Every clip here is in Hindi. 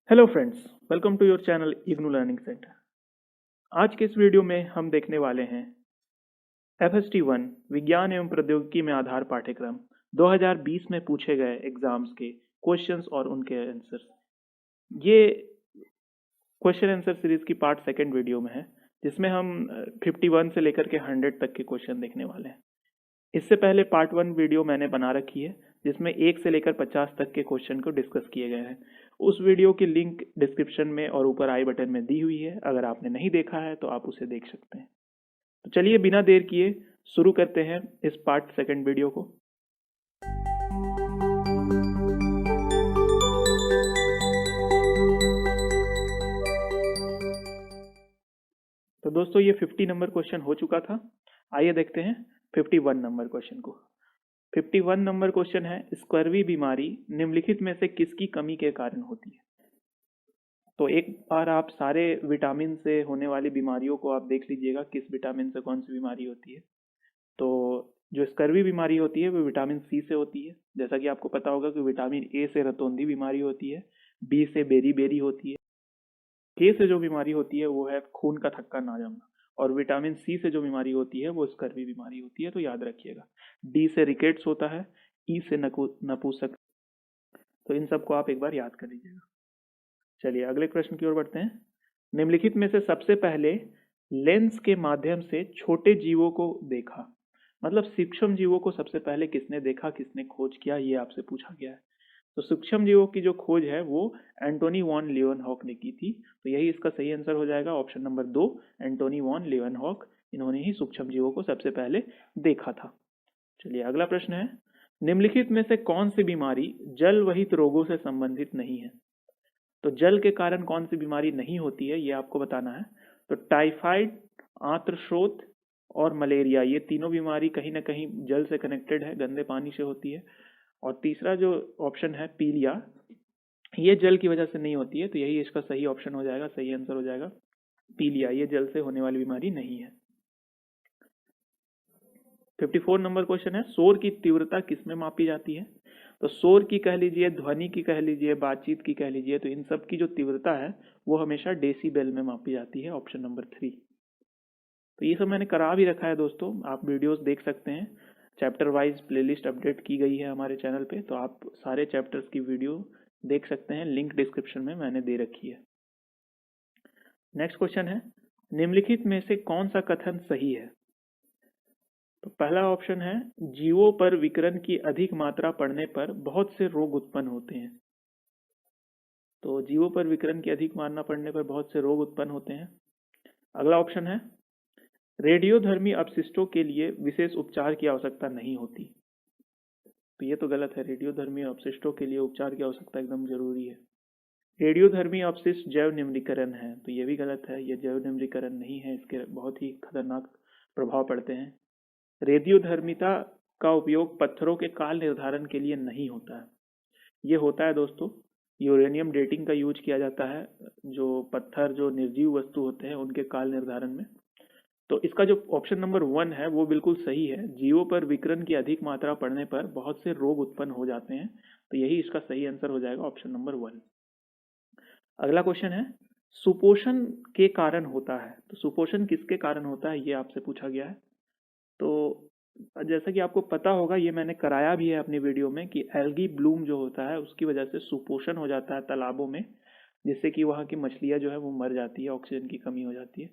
Hello friends, welcome to your channel IGNOU learning centre. आज के इस वीडियो में हम देखने वाले हैं FST1 विज्ञान एवं प्रौद्योगिकी में आधार पाठ्यक्रम 2020 में पूछे गए एग्जाम्स के क्वेश्चंस और उनके आंसर्स। ये क्वेश्चन आंसर सीरीज की पार्ट सेकंड वीडियो में है, जिसमें हम 51 से लेकर के 100 तक के क्वेश्चन देखने वाले हैं। इससे पहले पार्ट 1 वीडियो मैंने बना रखी है, जिसमें 1 से लेकर 50 तक के क्वेश्चन को डिस्कस किए गए हैं। उस वीडियो की लिंक डिस्क्रिप्शन में और ऊपर आई बटन में दी हुई है। अगर आपने नहीं देखा है तो आप उसे देख सकते हैं। तो चलिए बिना देर किए शुरू करते हैं इस पार्ट सेकंड वीडियो को। तो दोस्तों, ये 50 नंबर क्वेश्चन हो चुका था। आइए देखते हैं 51 नंबर क्वेश्चन को। 51 नंबर क्वेश्चन है, स्कर्वी बीमारी निम्नलिखित में से किसकी कमी के कारण होती है। तो एक बार आप सारे विटामिन से होने वाली बीमारियों को आप देख लीजिएगा, किस विटामिन से कौन सी बीमारी होती है। तो जो स्कर्वी बीमारी होती है वो विटामिन सी से होती है। जैसा कि आपको पता होगा कि विटामिन ए से रतौंधी बीमारी होती है, बी से बेरी बेरी होती है, के से जो बीमारी होती है वो है खून का थक्का ना जमना, और विटामिन सी से जो बीमारी होती है वो स्कर्वी बीमारी होती है। तो याद रखिएगा, डी से रिकेट्स होता है, ई से नपुंसक। तो इन सबको आप एक बार याद कर लीजिएगा। चलिए अगले प्रश्न की ओर बढ़ते हैं। निम्नलिखित में से सबसे पहले लेंस के माध्यम से छोटे जीवों को देखा, मतलब सूक्ष्म जीवों को सबसे पहले किसने देखा, किसने खोज किया, ये आपसे पूछा गया है। तो सूक्ष्म जीवों की जो खोज है वो एंटोनी वॉन लीवनहॉक ने की थी। तो यही इसका सही आंसर हो जाएगा, ऑप्शन नंबर 2, एंटोनी वॉन लीवनहॉक। इन्होंने ही सूक्ष्म जीवों को सबसे पहले देखा था। चलिए अगला प्रश्न है, निम्नलिखित में से कौन सी बीमारी जल वहित रोगों से संबंधित नहीं है। तो जल के कारण कौन सी बीमारी नहीं होती है ये आपको बताना है। तो टाइफाइड, आंत्रशोथ और मलेरिया, ये तीनों बीमारी कहीं ना कहीं जल से कनेक्टेड है, गंदे पानी से होती है। और तीसरा जो ऑप्शन है पीलिया, ये जल की वजह से नहीं होती है। तो यही इसका सही ऑप्शन हो जाएगा, सही आंसर हो जाएगा पीलिया। ये जल से होने वाली बीमारी नहीं है। 54 नंबर क्वेश्चन है, शोर की तीव्रता किसमें मापी जाती है। तो शोर की कह लीजिए, ध्वनि की कह लीजिए, बातचीत की कह लीजिए, तो इन सब की जो तीव्रता है वो हमेशा डेसीबेल में मापी जाती है, ऑप्शन नंबर 3। तो ये सब मैंने करा भी रखा है दोस्तों, आप वीडियोस देख सकते हैं। चैप्टर वाइज प्लेलिस्ट अपडेट की गई है हमारे चैनल पे, तो आप सारे चैप्टर्स की वीडियो देख सकते हैं, लिंक डिस्क्रिप्शन में मैंने दे रखी है। नेक्स्ट क्वेश्चन है, निम्नलिखित में से कौन सा कथन सही है। तो पहला ऑप्शन है, जीवों पर विकिरण की अधिक मात्रा पड़ने पर बहुत से रोग उत्पन्न होते हैं। तो जीवों पर विकिरण की अधिक मात्रा पड़ने पर बहुत से रोग उत्पन्न होते हैं। अगला ऑप्शन है, रेडियोधर्मी अपशिष्टों के लिए विशेष उपचार की आवश्यकता नहीं होती। तो ये तो गलत है, रेडियोधर्मी अपशिष्टों के लिए उपचार की आवश्यकता एकदम जरूरी है। रेडियोधर्मी अपशिष्ट जैव निम्नीकरण है, तो ये भी गलत है, ये जैव निम्नीकरण नहीं है, इसके बहुत ही खतरनाक प्रभाव पड़ते हैं। रेडियोधर्मिता का उपयोग पत्थरों के काल निर्धारण के लिए नहीं होता है। ये होता है दोस्तों, यूरेनियम डेटिंग का यूज किया जाता है, जो पत्थर जो निर्जीव वस्तु होते हैं उनके काल निर्धारण में। तो इसका जो ऑप्शन नंबर 1 है वो बिल्कुल सही है, जीवों पर विकिरण की अधिक मात्रा पड़ने पर बहुत से रोग उत्पन्न हो जाते हैं। तो यही इसका सही आंसर हो जाएगा, ऑप्शन नंबर 1। अगला क्वेश्चन है, सुपोषण के कारण होता है। तो सुपोषण किसके कारण होता है ये आपसे पूछा गया है। तो जैसा कि आपको पता होगा, ये मैंने कराया भी है अपनी वीडियो में, कि एल्गी ब्लूम जो होता है उसकी वजह से सुपोषण हो जाता है तालाबों में, जिससे कि वहाँ की मछलियाँ जो है वो मर जाती है, ऑक्सीजन की कमी हो जाती है।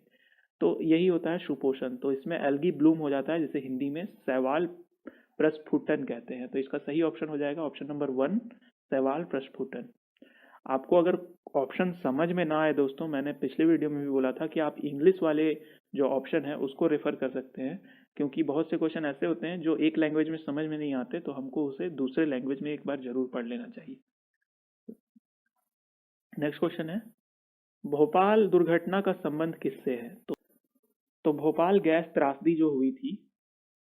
तो यही होता है सुपोषण। तो इसमें एल्गी ब्लूम हो जाता है, जिसे हिंदी में शैवाल प्रस्फुटन कहते हैं। तो इसका सही ऑप्शन हो जाएगा, ऑप्शन नंबर 1, शैवाल प्रस्फुटन। आपको अगर ऑप्शन समझ में ना आए दोस्तों, मैंने पिछले वीडियो में भी बोला था कि आप इंग्लिश वाले जो ऑप्शन है उसको रेफर कर सकते हैं, क्योंकि बहुत से क्वेश्चन ऐसे होते हैं जो एक लैंग्वेज में समझ में नहीं आते, तो हमको उसे दूसरे लैंग्वेज में एक बार जरूर पढ़ लेना चाहिए। नेक्स्ट क्वेश्चन है, भोपाल दुर्घटना का संबंध किससे है। तो भोपाल गैस त्रासदी जो हुई थी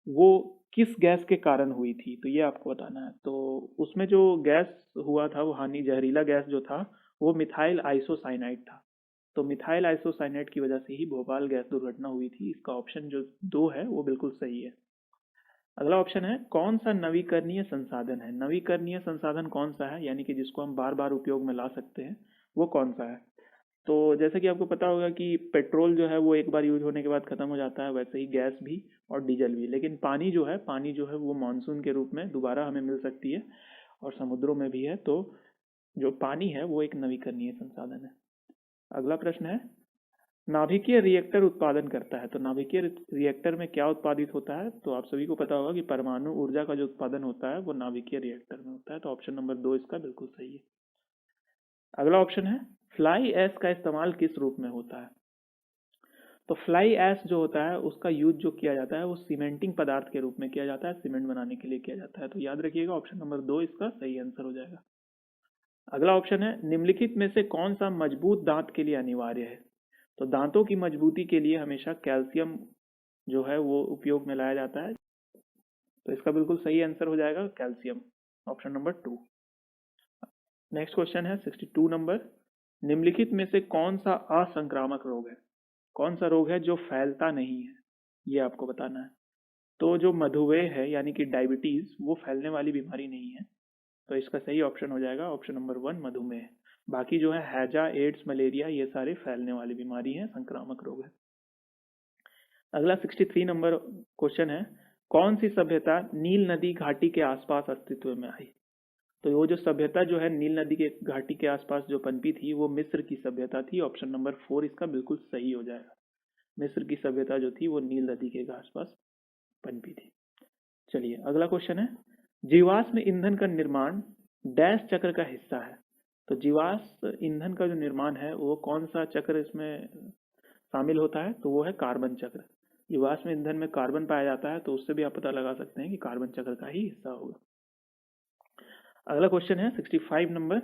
वो किस गैस के कारण हुई थी, तो ये आपको बताना है। तो उसमें जो गैस हुआ था, वो हानि जहरीला गैस जो था वो मिथाइल आइसोसाइनाइड था। तो मिथाइल आइसोसाइनाइड की वजह से ही भोपाल गैस दुर्घटना हुई थी। इसका ऑप्शन जो 2 है वो बिल्कुल सही है। अगला ऑप्शन है कौन सा नवीकरणीय संसाधन है। नवीकरणीय संसाधन कौन सा है, यानी कि जिसको हम बार बार उपयोग में ला सकते हैं, वो कौन सा है। तो जैसे कि आपको पता होगा कि पेट्रोल जो है वो एक बार यूज होने के बाद खत्म हो जाता है, वैसे ही गैस भी और डीजल भी। लेकिन पानी जो है वो मानसून के रूप में दोबारा हमें मिल सकती है और समुद्रों में भी है। तो जो पानी है वो एक नवीकरणीय संसाधन है। अगला प्रश्न है नाभिकीय रिएक्टर उत्पादन करता है। तो नाभिकीय रिएक्टर में क्या उत्पादित होता है, तो आप सभी को पता होगा कि परमाणु ऊर्जा का जो उत्पादन होता है वो नाभिकीय रिएक्टर में होता है। तो ऑप्शन नंबर 2 इसका बिल्कुल सही है। अगला ऑप्शन है फ्लाई ऐश का इस्तेमाल किस रूप में होता है। तो फ्लाई ऐश जो होता है उसका यूज जो किया जाता है वो सीमेंटिंग पदार्थ के रूप में किया जाता है, सीमेंट बनाने के लिए किया जाता है। तो याद रखिएगा ऑप्शन नंबर 2 इसका सही आंसर हो जाएगा। अगला ऑप्शन है निम्नलिखित में से कौन सा मजबूत दांत के लिए अनिवार्य है। तो दांतों की मजबूती के लिए हमेशा कैल्शियम जो है वो उपयोग में लाया जाता है। तो इसका बिल्कुल सही आंसर हो जाएगा calcium, option number 2। Next question है 62 नंबर, निम्नलिखित में से कौन सा असंक्रामक रोग है। कौन सा रोग है जो फैलता नहीं है, ये आपको बताना है। तो जो मधुमेह है यानी कि डायबिटीज, वो फैलने वाली बीमारी नहीं है। तो इसका सही ऑप्शन हो जाएगा ऑप्शन नंबर 1 मधुमेह। बाकी जो है हैजा, एड्स, मलेरिया, ये सारे फैलने वाली बीमारी हैं, संक्रामक रोग है। अगला 63 नंबर क्वेश्चन है कौन सी सभ्यता नील नदी घाटी के आसपास अस्तित्व में आई। तो वो जो सभ्यता जो है नील नदी के घाटी के आसपास जो पनपी थी वो मिस्र की सभ्यता थी। ऑप्शन नंबर 4 इसका बिल्कुल सही हो जाएगा। मिस्र की सभ्यता जो थी वो नील नदी के आसपास पनपी थी। चलिए अगला क्वेश्चन है जीवाश्म ईंधन का निर्माण डैश चक्र का हिस्सा है। तो जीवाश्म ईंधन का जो निर्माण है वो कौन सा चक्र इसमें शामिल होता है, तो वो है कार्बन चक्र। जीवाश्म ईंधन में कार्बन पाया जाता है, तो उससे भी आप पता लगा सकते हैं कि कार्बन चक्र का ही हिस्सा होगा। अगला क्वेश्चन है 65 नंबर,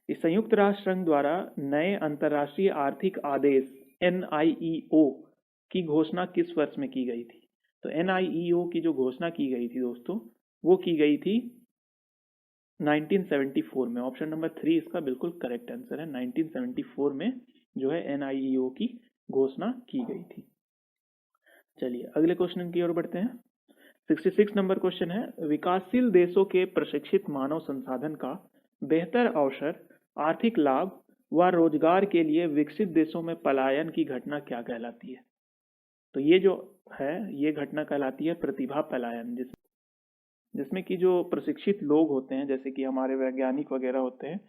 इस संयुक्त राष्ट्र संघ द्वारा नए अंतर्राष्ट्रीय आर्थिक आदेश NIEO की घोषणा किस वर्ष में की गई थी। तो NIEO की जो घोषणा की गई थी दोस्तों, वो की गई थी 1974 में। ऑप्शन नंबर 3 इसका बिल्कुल करेक्ट आंसर है। 1974 में जो है NIEO की घोषणा की गई थी। चलिए अगले क्वेश्चन की ओर बढ़ते हैं। 66 नंबर क्वेश्चन है विकासशील देशों के प्रशिक्षित मानव संसाधन का बेहतर अवसर, आर्थिक लाभ व रोजगार के लिए विकसित देशों में पलायन की घटना क्या कहलाती है। तो ये जो है ये घटना कहलाती है प्रतिभा पलायन, जिसमें कि जो प्रशिक्षित लोग होते हैं जैसे कि हमारे वैज्ञानिक वगैरह होते हैं,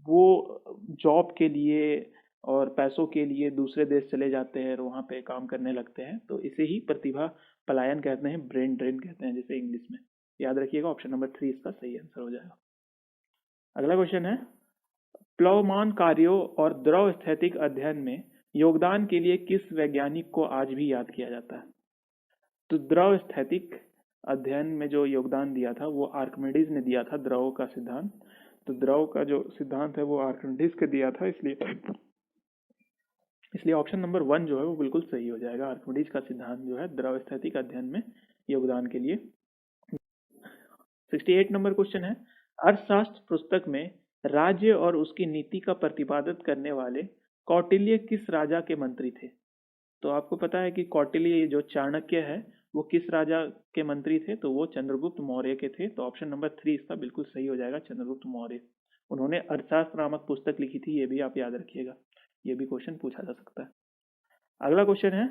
वो जॉब के लिए और पैसों के लिए दूसरे देश चले जाते हैं और वहाँ पे काम करने लगते हैं। तो इसे ही प्रतिभा पलायन कहते हैं, ब्रेन ड्रेन कहते हैं जिसे इंग्लिश में। याद रखिएगा ऑप्शन नंबर 3 इसका सही आंसर हो जाएगा। अगला क्वेश्चन है प्लवमान कार्यों और द्रव स्थैतिक अध्ययन में योगदान के लिए किस वैज्ञानिक को आज भी याद किया जाता है। तो द्रव स्थैतिक अध्ययन में जो योगदान दिया था वो आर्किमिडीज ने दिया था, द्रव का सिद्धांत। तो द्रव का जो सिद्धांत है वो आर्किमिडीज के दिया था, इसलिए ऑप्शन नंबर 1 जो है वो बिल्कुल सही हो जाएगा। आर्किमिडीज का सिद्धांत जो है द्रव स्थैतिक अध्ययन में योगदान के लिए। 68 नंबर क्वेश्चन है अर्थशास्त्र पुस्तक में राज्य और उसकी नीति का प्रतिपादन करने वाले कौटिल्य किस राजा के मंत्री थे। तो आपको पता है कि कौटिल्य जो चाणक्य है वो किस राजा के मंत्री थे, तो वो चंद्रगुप्त मौर्य के थे। तो ऑप्शन नंबर 3 इसका बिल्कुल सही हो जाएगा, चंद्रगुप्त मौर्य। उन्होंने अर्थशास्त्र नामक पुस्तक लिखी थी, ये भी आप याद रखिएगा, ये भी क्वेश्चन पूछा जा सकता है। अगला क्वेश्चन है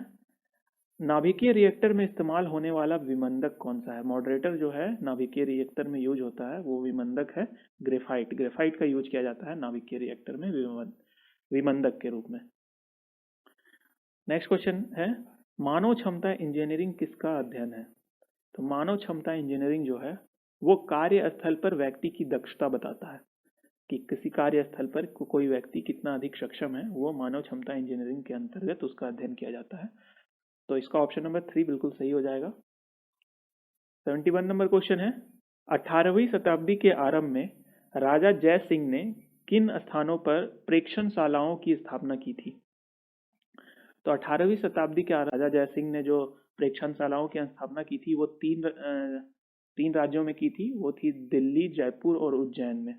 नाभिकीय रिएक्टर में इस्तेमाल होने वाला विमंदक कौन सा है। मॉडरेटर जो है नाभिकीय रिएक्टर में यूज होता है वो विमंदक है ग्रेफाइट। ग्रेफाइट का यूज किया जाता है नाभिकीय रिएक्टर में विमंदक के रूप में। नेक्स्ट क्वेश्चन है मानव क्षमता इंजीनियरिंग किसका अध्ययन है। तो मानव क्षमता इंजीनियरिंग जो है वो कार्यस्थल पर व्यक्ति की दक्षता बताता है कि किसी कार्यस्थल पर कोई व्यक्ति कितना अधिक सक्षम है, वो मानव क्षमता इंजीनियरिंग के अंतर्गत उसका अध्ययन किया जाता है। तो इसका ऑप्शन नंबर 3 बिल्कुल सही हो जाएगा। 71 नंबर क्वेश्चन है 18वीं शताब्दी के आरंभ में राजा जय सिंह ने किन स्थानों पर प्रेक्षणशालाओं की स्थापना की थी। तो 18वीं शताब्दी के राजा जय सिंह ने जो प्रेक्षणशालाओं की स्थापना की थी वो तीन राज्यों में की थी। वो थी दिल्ली, जयपुर और उज्जैन में।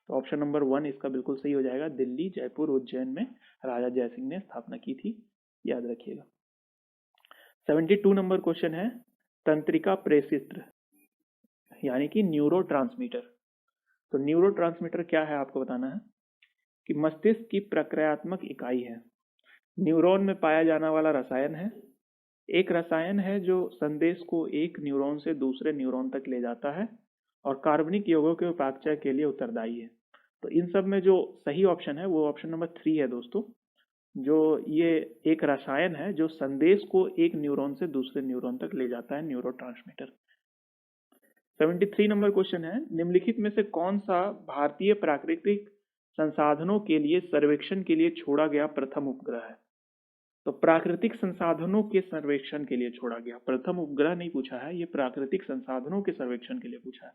तो ऑप्शन नंबर 1 इसका बिल्कुल सही हो जाएगा, दिल्ली, जयपुर, उज्जैन में राजा जय सिंह ने स्थापना की थी, याद रखिएगा। 72 नंबर क्वेश्चन है तंत्रिका प्रेषित्र यानी कि न्यूरोट्रांसमीटर। तो न्यूरोट्रांसमीटर क्या है आपको बताना है कि मस्तिष्क की प्रक्रियात्मक इकाई है, न्यूरॉन में पाया जाने वाला रसायन है, एक रसायन है जो संदेश को एक न्यूरॉन से दूसरे न्यूरॉन तक ले जाता है और कार्बनिक यौगों के उपापचय के लिए उत्तरदायी है। तो इन सब में जो सही ऑप्शन है वो ऑप्शन नंबर 3 है दोस्तों, जो ये एक रसायन है जो संदेश को एक न्यूरॉन से दूसरे न्यूरॉन तक ले जाता है, न्यूरोट्रांसमीटर। 73 नंबर क्वेश्चन है, निम्नलिखित में से कौन सा भारतीय प्राकृतिक संसाधनों के लिए सर्वेक्षण के लिए छोड़ा गया प्रथम उपग्रह है? तो प्राकृतिक संसाधनों के सर्वेक्षण के लिए छोड़ा गया, प्रथम उपग्रह नहीं पूछा है, ये प्राकृतिक संसाधनों के सर्वेक्षण के लिए पूछा है।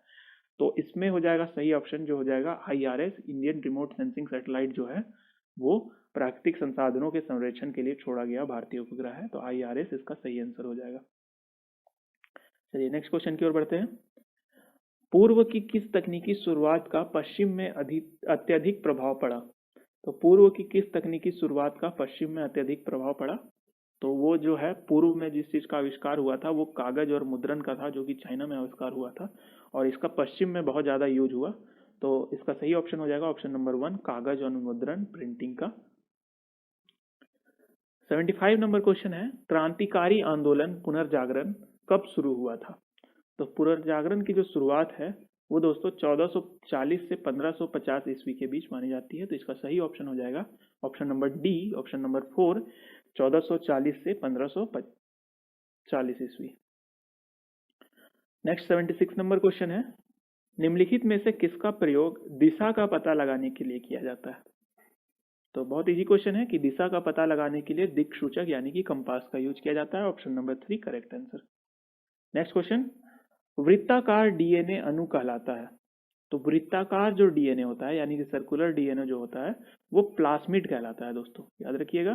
तो इसमें हो जाएगा सही ऑप्शन जो हो जाएगा IRS, Indian remote sensing satellite जो है वो प्राकृतिक संसाधनों के संरक्षण के लिए छोड़ा गया भारतीय उपग्रह है। तो IRS इसका सही आंसर हो जाएगा। चलिए नेक्स्ट क्वेश्चन की ओर बढ़ते हैं। पूर्व की किस तकनीकी शुरुआत का पश्चिम में अत्यधिक प्रभाव पड़ा? तो पूर्व की किस तकनीकी शुरुआत का पश्चिम में अत्यधिक प्रभाव पड़ा? तो वो जो है पूर्व में जिस चीज का आविष्कार हुआ था वो कागज और मुद्रण का था, जो कि चाइना में आविष्कार हुआ था और इसका पश्चिम में बहुत ज्यादा यूज हुआ। तो इसका सही ऑप्शन हो जाएगा ऑप्शन नंबर 1, कागज और मुद्रण, प्रिंटिंग का। 75 नंबर क्वेश्चन है, क्रांतिकारी आंदोलन पुनर्जागरण कब शुरू हुआ था? तो पुनर्जागरण की जो शुरुआत है वो दोस्तों 1440 से 1550 ईस्वी के बीच मानी जाती है। तो इसका सही ऑप्शन हो जाएगा option number D, option number 4, 1440 से 1540 ईस्वी। नेक्स्ट 76 नंबर क्वेश्चन है, निम्नलिखित में से किसका प्रयोग दिशा का पता लगाने के लिए किया जाता है? तो बहुत इजी क्वेश्चन है कि दिशा का पता लगाने के लिए दिक्सूचक यानी कि कंपास का यूज किया जाता है। Option number 3 correct answer. Next question, वृत्ताकार डीएनए अणु कहलाता है। तो वृत्ताकार जो डीएनए होता है यानी कि सर्कुलर डीएनए जो होता है वो प्लास्मिड कहलाता है दोस्तों, याद रखिएगा।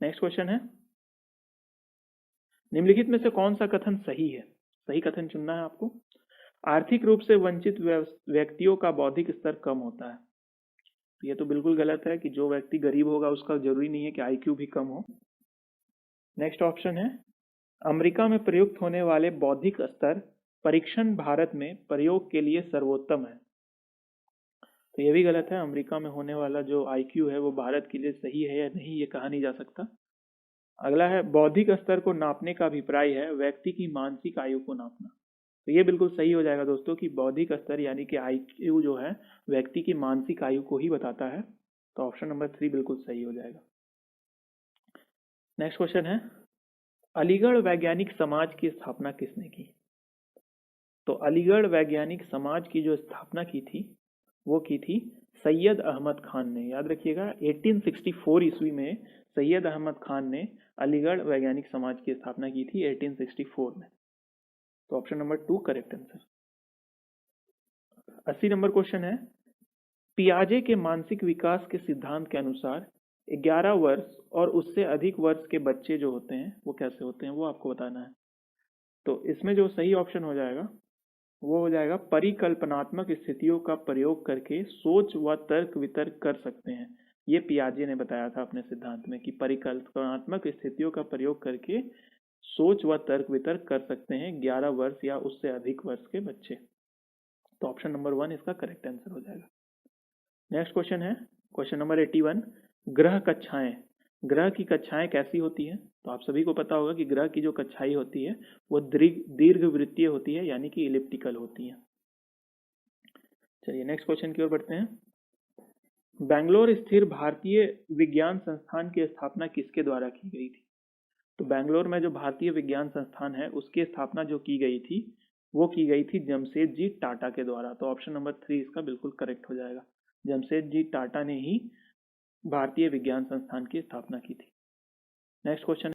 नेक्स्ट क्वेश्चन है, निम्नलिखित में से कौन सा कथन सही है? सही कथन चुनना है आपको। आर्थिक रूप से वंचित व्यक्तियों का बौद्धिक स्तर कम होता है। ये तो बिल्कुल गलत है कि जो व्यक्ति गरीब होगा उसका जरूरी नहीं है कि IQ भी कम हो। नेक्स्ट ऑप्शन है, अमेरिका में प्रयुक्त होने वाले बौद्धिक स्तर परीक्षण भारत में प्रयोग के लिए सर्वोत्तम है। तो ये भी गलत है, अमेरिका में होने वाला जो IQ है वो भारत के लिए सही है या नहीं ये कहा नहीं जा सकता। अगला है, बौद्धिक स्तर को नापने का अभिप्राय है व्यक्ति की मानसिक आयु को नापना। तो ये बिल्कुल सही हो जाएगा दोस्तों कि बौद्धिक स्तर यानी कि IQ जो है व्यक्ति की मानसिक आयु को ही बताता है। तो ऑप्शन नंबर 3 बिल्कुल सही हो जाएगा। नेक्स्ट क्वेश्चन है, अलीगढ़ वैज्ञानिक समाज की स्थापना किसने की? तो अलीगढ़ वैज्ञानिक समाज की जो स्थापना की थी वो की थी सैयद अहमद खान ने। याद रखिएगा 1864 ईस्वी में सैयद अहमद खान ने अलीगढ़ वैज्ञानिक समाज की स्थापना की थी 1864 में। तो option number 2 correct answer. 80 number question है, पियाजे के मानसिक विकास के सिद्धांत के अनुसार 11 वर्ष और उससे अधिक वर्ष के बच्चे जो होते हैं वो कैसे होते हैं वो आपको बताना है। तो इसमें जो सही ऑप्शन हो जाएगा वो हो जाएगा परिकल्पनात्मक स्थितियों का प्रयोग करके सोच व तर्क वितर्क कर सकते हैं। ये पियाजे ने बताया था अपने सिद्धांत में कि परिकल्पनात्मक स्थितियों का प्रयोग करके सोच व तर्क वितर्क कर सकते हैं 11 वर्ष या उससे अधिक वर्ष के बच्चे। तो ऑप्शन नंबर 1 इसका करेक्ट आंसर हो जाएगा। नेक्स्ट क्वेश्चन है क्वेश्चन नंबर 81, ग्रह कक्षाएं। ग्रह की कक्षाएं कैसी होती है? तो आप सभी को पता होगा कि ग्रह की जो कक्षाएं होती है वो दीर्घवृत्तीय होती है यानी कि इलिप्टिकल होती है। चलिए नेक्स्ट क्वेश्चन की ओर बढ़ते हैं। बेंगलोर स्थिर भारतीय विज्ञान संस्थान की स्थापना किसके द्वारा की गई थी? तो बेंगलोर में जो भारतीय विज्ञान संस्थान है उसकी स्थापना जो की गई थी वो की गई थी जमशेदजी टाटा के द्वारा। तो ऑप्शन नंबर 3 इसका बिल्कुल करेक्ट हो जाएगा। जमशेदजी टाटा ने ही भारतीय विज्ञान संस्थान की स्थापना की थी। नेक्स्ट क्वेश्चन,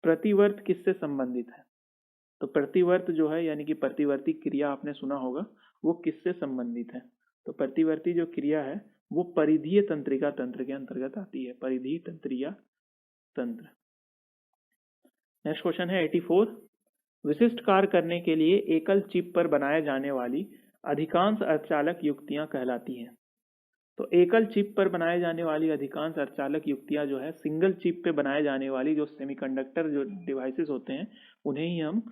प्रतिवर्त किससे संबंधित है? तो प्रतिवर्त जो है यानी कि प्रतिवर्ती क्रिया आपने सुना होगा वो किससे संबंधित है? तो प्रतिवर्ती जो क्रिया है वो परिधीय तंत्रिका तंत्र के अंतर्गत आती है, परिधीय तंत्रिका तंत्र। नेक्स्ट क्वेश्चन है 84, विशिष्ट कार्य करने के लिए एकल चिप पर बनाए जाने वाली अधिकांश अर्धचालक युक्तियां कहलाती हैं। तो एकल चिप पर बनाए जाने वाली अधिकांश अर्धचालक युक्तियां जो है सिंगल चिप पे बनाए जाने वाली जो सेमीकंडक्टर जो डिवाइसेस होते हैं उन्हें ही हम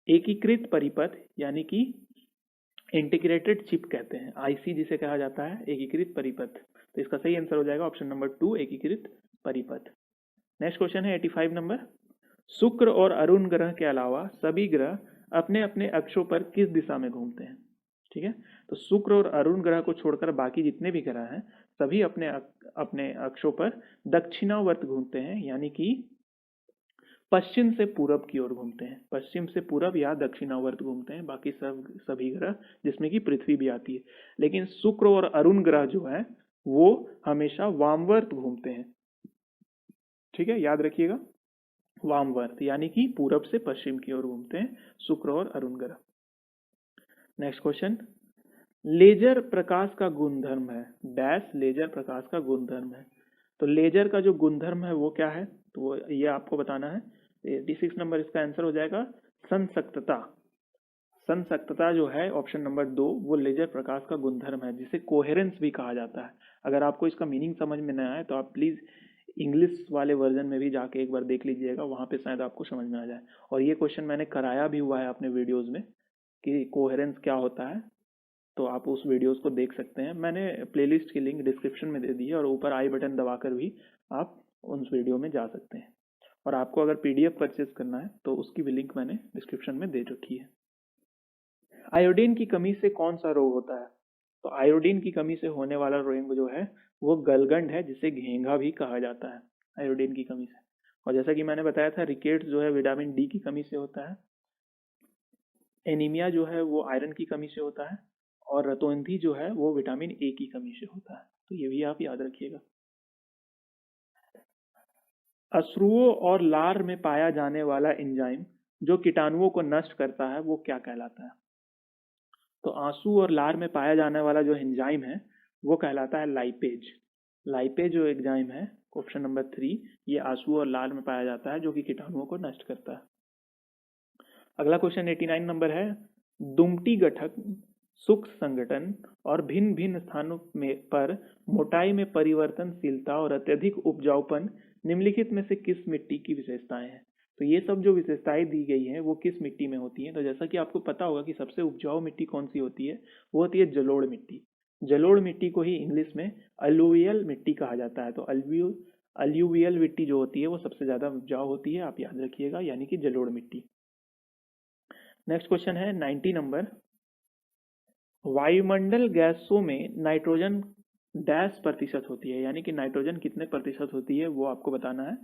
एकीकृत परिपथ यानी कि इंटीग्रेटेड चिप कहते हैं। आईसी जिसे कहा जाता है एकीकृत परिपथ। तो इसका सही आंसर हो जाएगा ऑप्शन नंबर 2 एकीकृत परिपथ। नेक्स्ट क्वेश्चन है 85 नंबर। शुक्र और अरुण ग्रह के अलावा सभी ग्रह अपने अपने अक्षों पर किस दिशा में घूमते हैं? ठीक है, तो शुक्र और अरुण ग्रह को छोड़कर बाकी जितने भी ग्रह हैं सभी अपने अपने अक्षों पर दक्षिणावर्त घूमते हैं, यानी कि पश्चिम से पूरब की ओर घूमते हैं। पश्चिम से पूरब या दक्षिणावर्त घूमते हैं बाकी सभी ग्रह, जिसमें कि पृथ्वी भी आती है। लेकिन शुक्र और अरुण ग्रह जो है वो हमेशा वामवर्त घूमते हैं। ठीक है, याद रखिएगा, वामवर्त यानी कि पूरब से पश्चिम की ओर घूमते हैं शुक्र और अरुण ग्रह। नेक्स्ट क्वेश्चन, लेजर प्रकाश का गुणधर्म है डैश। लेजर प्रकाश का गुणधर्म है, तो लेजर का जो गुणधर्म है वो क्या है, तो ये आपको बताना है। 86 नंबर इसका आंसर हो जाएगा संसक्तता। संसक्तता जो है ऑप्शन नंबर 2 वो लेजर प्रकाश का गुणधर्म है, जिसे कोहेरेंस भी कहा जाता है। अगर आपको इसका मीनिंग समझ में न आए तो आप प्लीज इंग्लिश वाले वर्जन में भी जाके एक बार देख लीजिएगा, वहां पे शायद आपको समझ में आ जाए। और ये क्वेश्चन मैंने कराया भी हुआ है अपने वीडियोज में कि कोहेरेंस क्या होता है, तो आप उस वीडियोस को देख सकते हैं। मैंने प्लेलिस्ट की लिंक डिस्क्रिप्शन में दे दी है और ऊपर आई बटन दबाकर भी आप उस वीडियो में जा सकते हैं। और आपको अगर पीडीएफ परचेज करना है तो उसकी भी लिंक मैंने डिस्क्रिप्शन में दे रखी है। आयोडीन की कमी से कौन सा रोग होता है? तो आयोडीन की कमी से होने वाला रोग जो है वो गलगंड है, जिसे घेंघा भी कहा जाता है आयोडीन की कमी से। और जैसा कि मैंने बताया था रिकेट्स जो है विटामिन डी की कमी से होता है, एनीमिया जो है वो आयरन की कमी से होता है, और रतौंधी जो है वो विटामिन ए की कमी से होता है। तो ये भी आप याद रखिएगा। अश्रुओं और लार में पाया जाने वाला एंजाइम जो कीटाणुओं को नष्ट करता है वो क्या कहलाता है? तो आंसू और लार में पाया जाने वाला जो एंजाइम है वो कहलाता है लाइपेज। लाइपेज जो एंजाइम है ऑप्शन नंबर 3 ये आंसू और लार में पाया जाता है जो कि कीटाणुओं को नष्ट करता है। अगला क्वेश्चन 89 नंबर है। दुमटी गठक सूक्ष्म संगठन और भिन्न भिन्न स्थानों में पर मोटाई में परिवर्तनशीलता और अत्यधिक उपजाऊपन निम्नलिखित में से किस मिट्टी की विशेषताएं हैं? तो ये सब जो विशेषताएं दी गई हैं वो किस मिट्टी में होती हैं? तो जैसा कि आपको पता होगा कि सबसे उपजाऊ मिट्टी कौन सी होती है, वो होती है जलोढ़ मिट्टी। जलोढ़ मिट्टी को ही इंग्लिश में अलुवियल मिट्टी कहा जाता है। तो अलुवियल मिट्टी जो होती है वो सबसे ज्यादा उपजाऊ होती है, आप याद रखिएगा, यानी कि जलोढ़ मिट्टी। नेक्स्ट क्वेश्चन है 90 नंबर। वायुमंडल गैसों में नाइट्रोजन डैश प्रतिशत होती है, यानी कि नाइट्रोजन कितने प्रतिशत होती है वो आपको बताना है।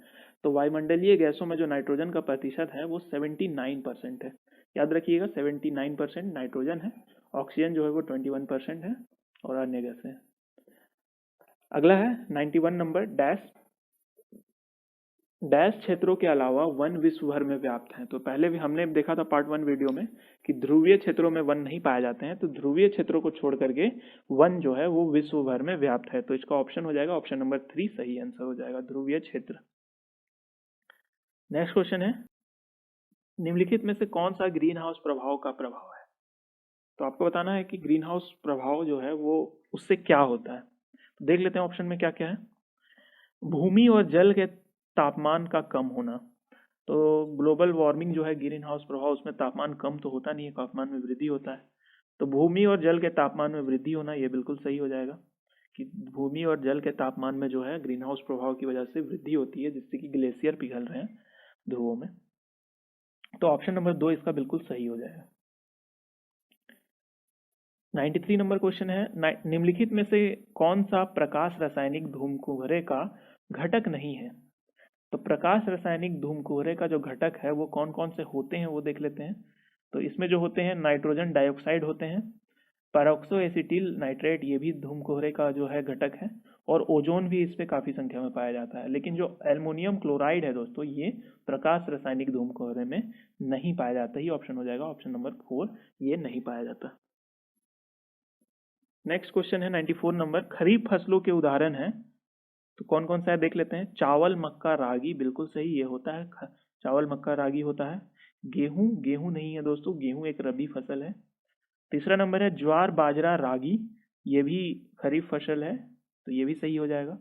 तो वायुमंडलीय गैसों में जो नाइट्रोजन का प्रतिशत है वो 79% है। याद रखिएगा 79% नाइट्रोजन है, ऑक्सीजन जो है वो 21% है और अन्य गैस है। अगला है 91 नंबर डैश। डैश क्षेत्रों के अलावा वन विश्व भर में व्याप्त हैं। तो पहले भी हमने देखा था पार्ट 1 वीडियो में कि ध्रुवीय क्षेत्रों में वन नहीं पाए जाते हैं, तो ध्रुवीय क्षेत्रों को छोड़ करके वन जो है वो विश्व भर में व्याप्त है। तो इसका ऑप्शन हो जाएगा ऑप्शन नंबर 3 सही आंसर हो जाएगा, ध्रुवीय क्षेत्र। नेक्स्ट क्वेश्चन है, निम्नलिखित में से कौन सा ग्रीन हाउस प्रभाव का प्रभाव है? तो आपको बताना है कि ग्रीन हाउस प्रभाव जो है वो उससे क्या होता है। तो देख लेते हैं ऑप्शन में क्या क्या है। भूमि और जल के तापमान का कम होना। तो ग्लोबल वार्मिंग जो है ग्रीन हाउस प्रभाव, उसमें तापमान कम तो होता नहीं है, तापमान में वृद्धि होता है। तो भूमि और जल के तापमान में वृद्धि होना ये बिल्कुल सही हो जाएगा कि भूमि और जल के तापमान में जो है ग्रीन हाउस प्रभाव की वजह से वृद्धि होती है, जिससे कि ग्लेशियर पिघल रहे हैं ध्रुवों में। तो ऑप्शन नंबर 2 इसका बिल्कुल सही हो जाएगा। 93 नंबर क्वेश्चन है, निम्नलिखित में से कौन सा प्रकाश रासायनिक धूमकुहरे का घटक नहीं है? तो प्रकाश रासायनिक धूमकुहरे का जो घटक है वो कौन कौन से होते हैं वो देख लेते हैं। तो इसमें जो होते हैं नाइट्रोजन डाइऑक्साइड होते हैं, पैरोक्सो एसिटिल नाइट्रेट ये भी धूमकुहरे का जो है घटक है, और ओजोन भी इस पे काफी संख्या में पाया जाता है। लेकिन जो एल्युमिनियम क्लोराइड है दोस्तों ये प्रकाश रासायनिक धूमकुहरे में नहीं पाया जाता। ही ऑप्शन हो जाएगा ऑप्शन नंबर 4, ये नहीं पाया जाता। नेक्स्ट क्वेश्चन है 94 नंबर। खरीफ फसलों के उदाहरण है, तो कौन कौन सा है देख लेते हैं। चावल मक्का रागी बिल्कुल सही ये होता है, चावल मक्का रागी होता है। गेहूं, गेहूं नहीं है दोस्तों, गेहूं एक रबी फसल है। तीसरा नंबर है ज्वार बाजरा रागी, ये भी खरीफ फसल है तो ये भी सही हो जाएगा।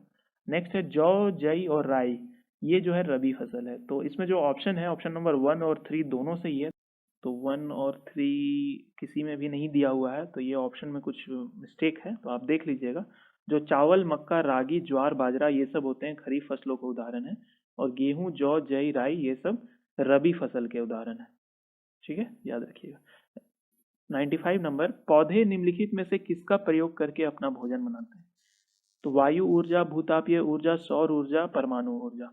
नेक्स्ट है जौ जई और राई, ये जो है रबी फसल है। तो इसमें जो ऑप्शन है, ऑप्शन नंबर 1 और 3 दोनों सही है। तो 1 और 3 किसी में भी नहीं दिया हुआ है, तो ये ऑप्शन में कुछ मिस्टेक है, तो आप देख लीजिएगा। जो चावल मक्का रागी ज्वार बाजरा ये सब होते हैं खरीफ फसलों के उदाहरण है, और गेहूं जौ जई राई ये सब रबी फसल के उदाहरण है। ठीक है, याद रखिएगा। 95 नंबर, पौधे निम्नलिखित में से किसका प्रयोग करके अपना भोजन बनाते हैं? तो वायु ऊर्जा, भूतापीय ऊर्जा, सौर ऊर्जा, परमाणु ऊर्जा।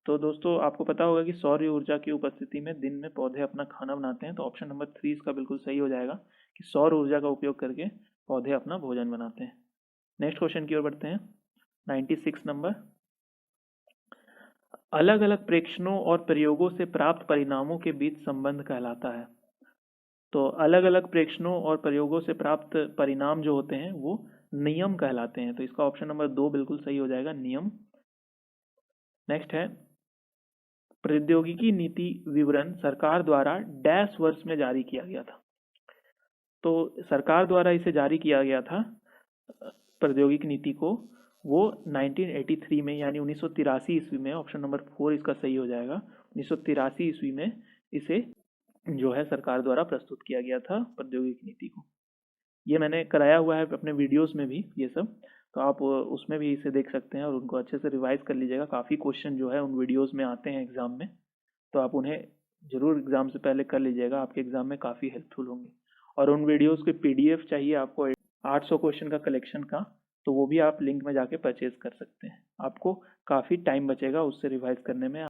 तो दोस्तों आपको पता होगा कि सौर ऊर्जा की उपस्थिति में दिन में पौधे अपना खाना बनाते हैं, तो ऑप्शन नंबर 3 इसका बिल्कुल सही हो जाएगा कि सौर ऊर्जा का उपयोग करके पौधे अपना भोजन बनाते हैं। नेक्स्ट क्वेश्चन की ओर बढ़ते हैं। 96 नंबर, अलग अलग प्रेक्षणों और प्रयोगों से प्राप्त परिणामों के बीच संबंध कहलाता है। तो अलग अलग प्रेक्षणों और प्रयोगों से प्राप्त परिणाम जो होते हैं वो नियम कहलाते हैं, तो इसका ऑप्शन नंबर 2 बिल्कुल सही हो जाएगा, नियम। नेक्स्ट है, प्रौद्योगिकी नीति विवरण सरकार द्वारा डैश वर्ष में जारी किया गया था। तो सरकार द्वारा इसे जारी किया गया था प्रौद्योगिकी नीति को, वो 1983 में यानी 1983 ईस्वी में, ऑप्शन नंबर 4 इसका सही हो जाएगा। 1983 ईस्वी में इसे जो है सरकार द्वारा प्रस्तुत किया गया था प्रौद्योगिकी नीति को। ये मैंने कराया हुआ है अपने वीडियोस में भी ये सब, तो आप उसमें भी इसे देख सकते हैं और उनको अच्छे से रिवाइज कर लीजिएगा। काफ़ी क्वेश्चन जो है उन वीडियोस में आते हैं एग्जाम में, तो आप उन्हें जरूर एग्जाम से पहले कर लीजिएगा, आपके एग्जाम में काफ़ी हेल्पफुल होंगे। और उन वीडियोस के PDF चाहिए आपको 800 क्वेश्चन का कलेक्शन का, तो वो भी आप लिंक में जाके परचेज कर सकते हैं, आपको काफ़ी टाइम बचेगा उससे रिवाइज करने में।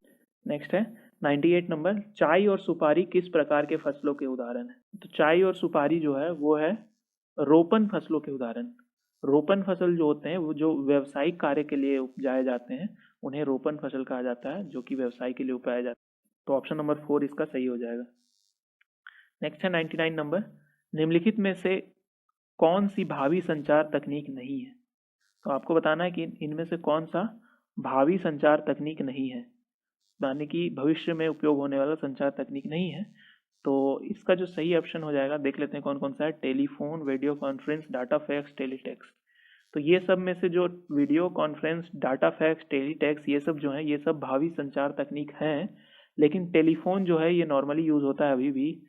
नेक्स्ट है 98 नंबर, चाय और सुपारी किस प्रकार के फसलों के उदाहरण है? तो चाय और सुपारी जो है वो है रोपन फसलों के उदाहरण। रोपन फसल जो होते हैं वो जो व्यावसायिक कार्य के लिए उपजाए जाते हैं उन्हें रोपन फसल कहा जाता है, जो कि व्यवसाय के लिए उपजाया जाता है। तो ऑप्शन नंबर 4 इसका सही हो जाएगा। नेक्स्ट है 99 नंबर, निम्नलिखित में से कौन सी भावी संचार तकनीक नहीं है? तो आपको बताना है कि इनमें से कौन सा भावी संचार तकनीक नहीं है, यानी कि भविष्य में उपयोग होने वाला संचार तकनीक नहीं है। तो इसका जो सही ऑप्शन हो जाएगा, देख लेते हैं कौन कौन सा है। Telephone, video conference, data fax, teletex. तो ये सब में से जो video conference, data fax, teletex ये सब जो है ये सब भावी संचार तकनीक हैं, लेकिन टेलीफोन जो है ये नॉर्मली यूज होता है अभी भी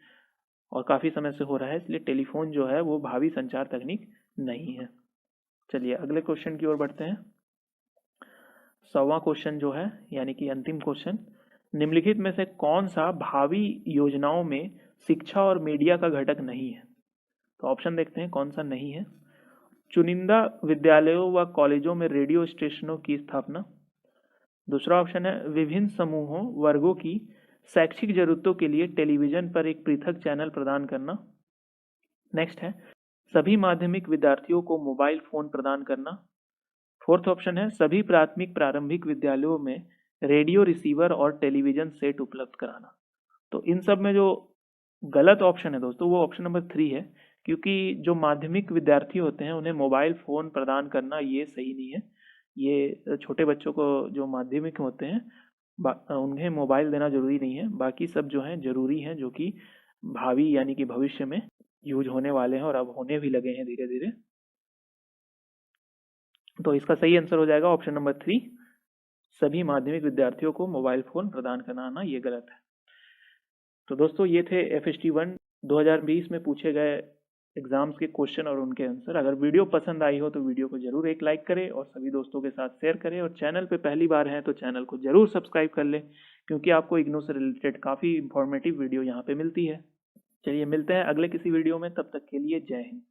और काफ़ी समय से हो रहा है, इसलिए टेलीफोन जो है वो भावी संचार तकनीक नहीं है। चलिए अगले क्वेश्चन की ओर बढ़ते हैं। 100वां क्वेश्चन जो है यानी कि अंतिम क्वेश्चन, निम्नलिखित में से कौन सा भावी योजनाओं में शिक्षा और मीडिया का घटक नहीं है? तो ऑप्शन देखते हैं कौन सा नहीं है। चुनिंदा विद्यालयों व कॉलेजों में रेडियो स्टेशनों की स्थापना। दूसरा ऑप्शन है विभिन्न समूहों वर्गों की शैक्षिक जरूरतों के लिए टेलीविजन पर एक पृथक चैनल प्रदान करना। नेक्स्ट है सभी माध्यमिक विद्यार्थियों को मोबाइल फोन प्रदान करना। फोर्थ ऑप्शन है सभी प्राथमिक प्रारंभिक विद्यालयों में रेडियो रिसीवर और टेलीविजन सेट उपलब्ध कराना। तो इन सब में जो गलत ऑप्शन है दोस्तों वो ऑप्शन नंबर 3 है, क्योंकि जो माध्यमिक विद्यार्थी होते हैं उन्हें मोबाइल फ़ोन प्रदान करना ये सही नहीं है। ये छोटे बच्चों को जो माध्यमिक होते हैं उन्हें मोबाइल देना जरूरी नहीं है, बाकी सब जो हैं जरूरी हैं, जो कि भावी यानी कि भविष्य में यूज होने वाले हैं और अब होने भी लगे हैं धीरे धीरे। तो इसका सही आंसर हो जाएगा ऑप्शन नंबर 3, सभी माध्यमिक विद्यार्थियों को मोबाइल फोन प्रदान कराना, ये गलत है। तो दोस्तों ये थे FST1 2020 में पूछे गए एग्जाम्स के क्वेश्चन और उनके आंसर। अगर वीडियो पसंद आई हो तो वीडियो को जरूर एक लाइक करें और सभी दोस्तों के साथ शेयर करें, और चैनल पे पहली बार हैं तो चैनल को जरूर सब्सक्राइब कर लें, क्योंकि आपको इग्नू से रिलेटेड काफ़ी इंफॉर्मेटिव वीडियो यहाँ पे मिलती है। चलिए मिलते हैं अगले किसी वीडियो में, तब तक के लिए जय हिंद।